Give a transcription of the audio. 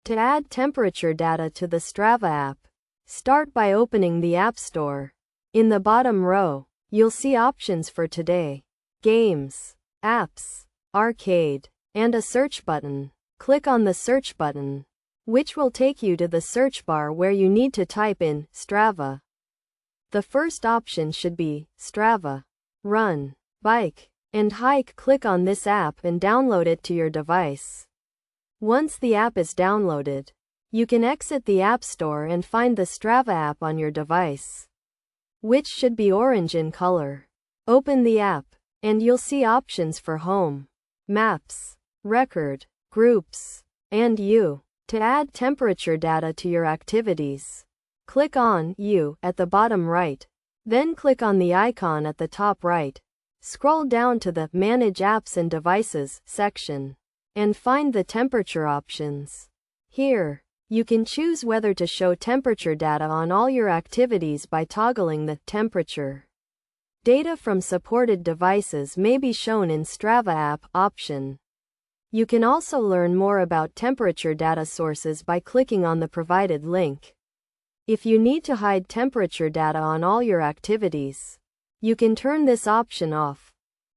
To add temperature data to the Strava app, start by opening the App Store. In the bottom row, you'll see options for today, games, apps, arcade, and a search button. Click on the search button, which will take you to the search bar where you need to type in Strava. The first option should be Strava. Run, bike, and hike. Click on this app and download it to your device. Once the app is downloaded, you can exit the App Store and find the Strava app on your device, which should be orange in color. Open the app, and you'll see options for home, maps, record, groups, and you. To add temperature data to your activities, click on You at the bottom right, then click on the icon at the top right. Scroll down to the Manage Apps and Devices section, and find the temperature options. Here, you can choose whether to show temperature data on all your activities by toggling the Temperature Data from supported devices may be shown in Strava app option. You can also learn more about temperature data sources by clicking on the provided link. If you need to hide temperature data on all your activities, you can turn this option off.